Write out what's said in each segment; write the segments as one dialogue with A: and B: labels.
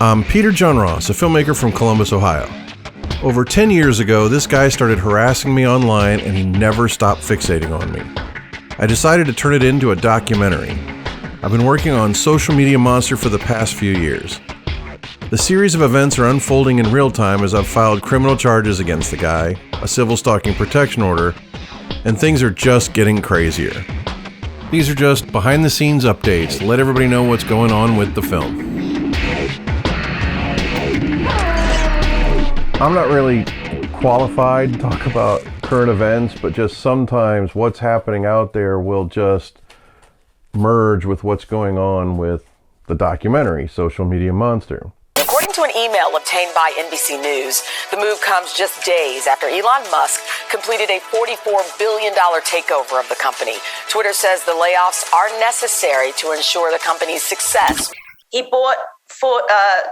A: I'm Peter John Ross, a filmmaker from Columbus, Ohio. Over 10 years ago, this guy started harassing me online and he never stopped fixating on me. I decided to turn it into a documentary. I've been working on Social Media Monster for the past few years. The series of events are unfolding in real time as I've filed criminal charges against the guy, a Civil Stalking Protection Order, and things are just getting crazier. These are just behind-the-scenes updates to let everybody know what's going on with the film. I'm not really qualified to talk about current events, but just sometimes what's happening out there will just merge with what's going on with the documentary, Social Media Monster.
B: According to an email obtained by NBC News, the move comes just days after Elon Musk completed a $44 billion takeover of the company. Twitter says the layoffs are necessary to ensure the company's success.
C: He bought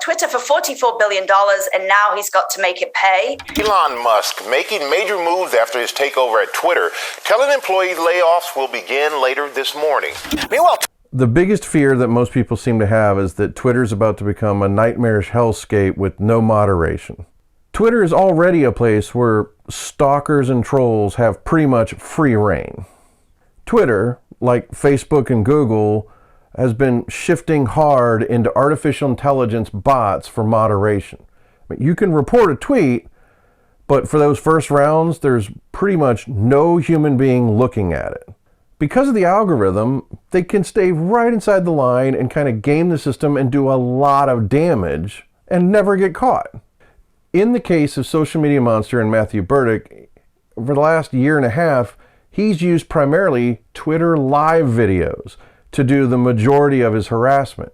C: Twitter for $44 billion, and now he's got to make it pay.
D: Elon Musk making major moves after his takeover at Twitter, telling employees layoffs will begin later this morning. Meanwhile,
A: the biggest fear that most people seem to have is that Twitter's about to become a nightmarish hellscape with no moderation. Twitter is already a place where stalkers and trolls have pretty much free reign. Twitter, like Facebook and Google, has been shifting hard into artificial intelligence bots for moderation. I mean, you can report a tweet, but for those first rounds, there's pretty much no human being looking at it. Because of the algorithm, they can stay right inside the line and kind of game the system and do a lot of damage and never get caught. In the case of Social Media Monster and Matthew Berdyck, for the last year and a half, he's used primarily Twitter live videos to do the majority of his harassment.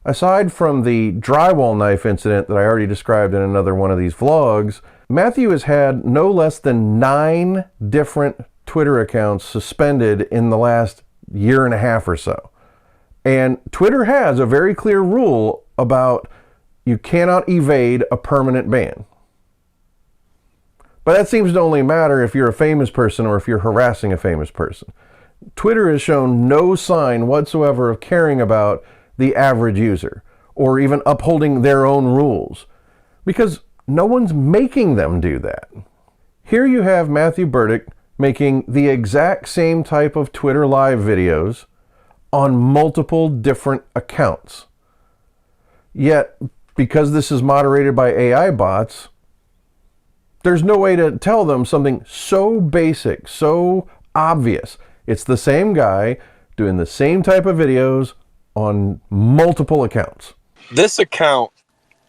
A: Aside from the drywall knife incident that I already described in another one of these vlogs, Matthew has had no less than 9 different Twitter accounts suspended in the last year and a half or so. And Twitter has a very clear rule about you cannot evade a permanent ban. But that seems to only matter if you're a famous person or if you're harassing a famous person. Twitter has shown no sign whatsoever of caring about the average user or even upholding their own rules because no one's making them do that. Here you have Matthew Berdyck making the exact same type of Twitter live videos on multiple different accounts. Yet, because this is moderated by AI bots, there's no way to tell them something so basic, so obvious. It's the same guy doing the same type of videos on multiple accounts.
E: This account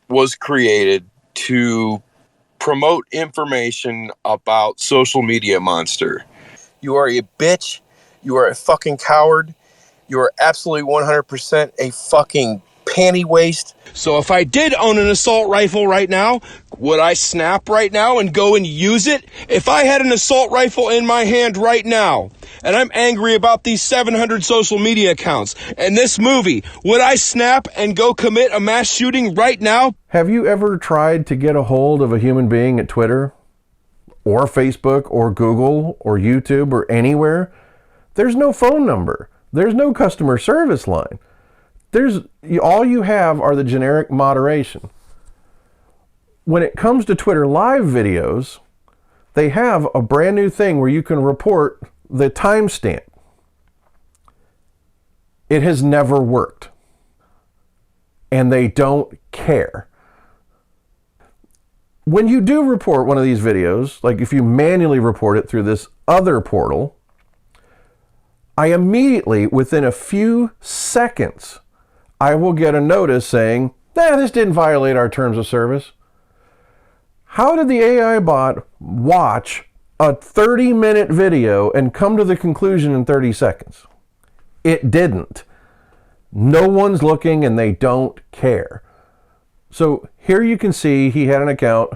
E: was created to promote information about Social Media Monster. You are a bitch. You are a fucking coward. You are absolutely 100% a fucking panty waste. So if I did own an assault rifle right now, would I snap right now and go and use it? If I had an assault rifle in my hand right now, and I'm angry about these 700 social media accounts and this movie, would I snap and go commit a mass shooting right now?
A: Have you ever tried to get a hold of a human being at Twitter or Facebook or Google or YouTube or anywhere? There's no phone number. There's no customer service line. All you have are the generic moderation. When it comes to Twitter live videos, they have a brand new thing where you can report the timestamp. It has never worked. And they don't care. When you do report one of these videos, like if you manually report it through this other portal, I immediately, within a few seconds, I will get a notice saying, this didn't violate our terms of service. How did the AI bot watch a 30-minute video and come to the conclusion in 30 seconds? It didn't. No one's looking and they don't care. So here you can see he had an account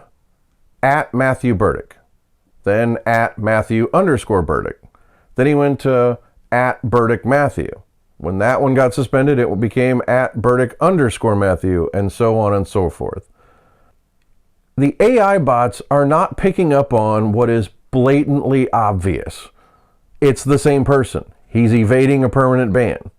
A: at Matthew Berdyck, then at Matthew_Berdyck. Then he went to at Berdyck Matthew. When that one got suspended, it became at Berdyck_Matthew, and so on and so forth. The AI bots are not picking up on what is blatantly obvious. It's the same person. He's evading a permanent ban.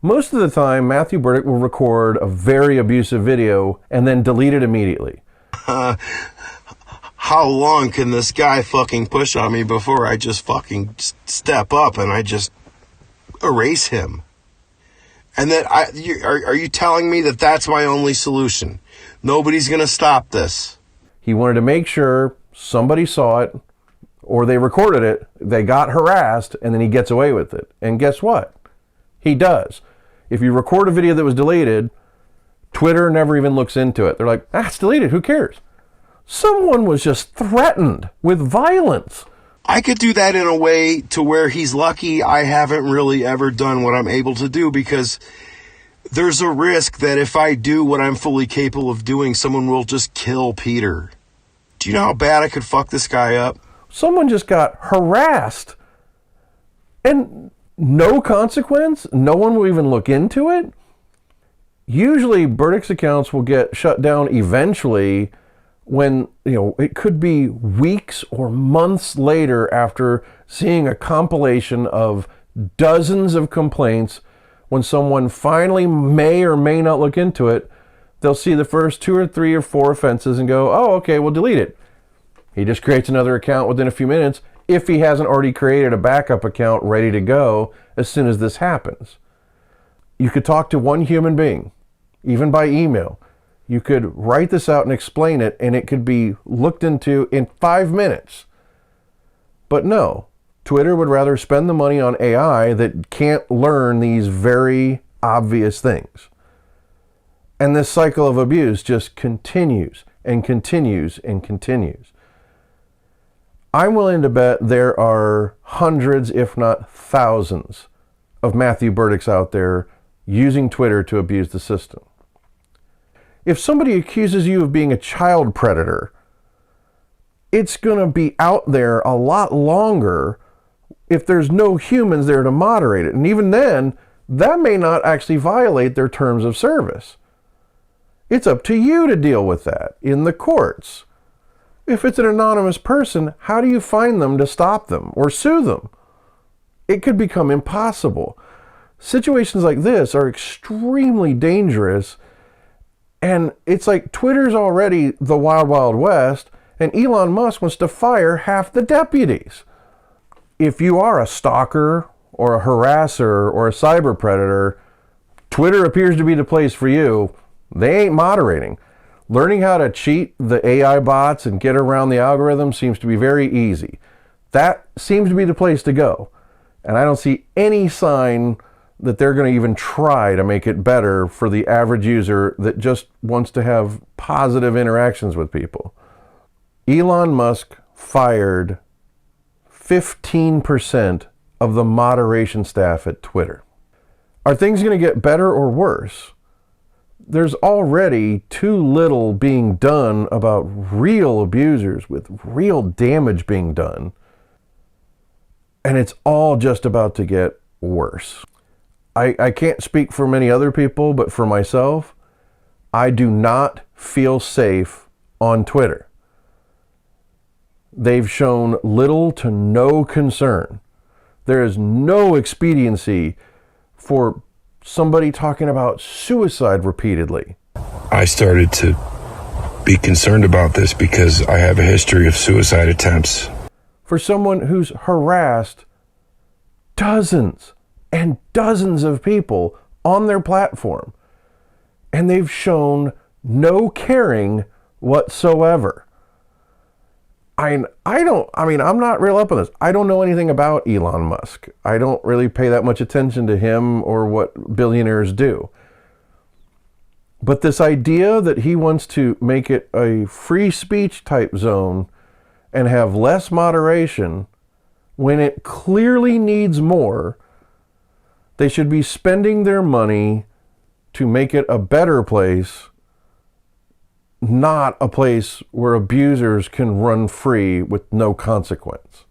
A: Most of the time, Matthew Berdyck will record a very abusive video and then delete it immediately.
F: How long can this guy fucking push on me before I just fucking step up and I just erase him? And that are you telling me that that's my only solution? Nobody's going to stop this.
A: He wanted to make sure somebody saw it or they recorded it, they got harassed, and then he gets away with it. And guess what? He does. If you record a video that was deleted, Twitter never even looks into it. They're like, it's deleted, who cares? Someone was just threatened with violence.
F: I could do that in a way to where he's lucky I haven't really ever done what I'm able to do, because there's a risk that if I do what I'm fully capable of doing, someone will just kill Peter. Do you know how bad I could fuck this guy up?
A: Someone just got harassed and no consequence. No one will even look into it. Usually Berdyck's accounts will get shut down eventually when, it could be weeks or months later after seeing a compilation of dozens of complaints. When someone finally may or may not look into it, they'll see the first 2 or 3 or 4 offenses and go, oh, okay, we'll delete it. He just creates another account within a few minutes if he hasn't already created a backup account ready to go as soon as this happens. You could talk to one human being, even by email. You could write this out and explain it, and it could be looked into in 5 minutes. But no, Twitter would rather spend the money on AI that can't learn these very obvious things. And this cycle of abuse just continues and continues and continues. I'm willing to bet there are hundreds, if not thousands, of Matthew Berdicks out there using Twitter to abuse the system. If somebody accuses you of being a child predator, it's going to be out there a lot longer if there's no humans there to moderate it. And even then, that may not actually violate their terms of service. It's up to you to deal with that in the courts. If it's an anonymous person, how do you find them to stop them or sue them? It could become impossible. Situations like this are extremely dangerous. And it's like Twitter's already the wild, wild west, and Elon Musk wants to fire half the deputies. If you are a stalker or a harasser or a cyber predator, Twitter appears to be the place for you. They ain't moderating. Learning how to cheat the AI bots and get around the algorithm seems to be very easy. That seems to be the place to go. And I don't see any sign that they're going to even try to make it better for the average user that just wants to have positive interactions with people. Elon Musk fired 15% of the moderation staff at Twitter. Are things going to get better or worse? There's already too little being done about real abusers with real damage being done. And it's all just about to get worse. I can't speak for many other people, but for myself, I do not feel safe on Twitter. They've shown little to no concern. There is no expediency for somebody talking about suicide repeatedly.
F: I started to be concerned about this because I have a history of suicide attempts.
A: For someone who's harassed dozens and dozens of people on their platform, and they've shown no caring whatsoever. I'm not real up on this. I don't know anything about Elon Musk. I don't really pay that much attention to him or what billionaires do. But this idea that he wants to make it a free speech type zone and have less moderation when it clearly needs more, they should be spending their money to make it a better place, not a place where abusers can run free with no consequence.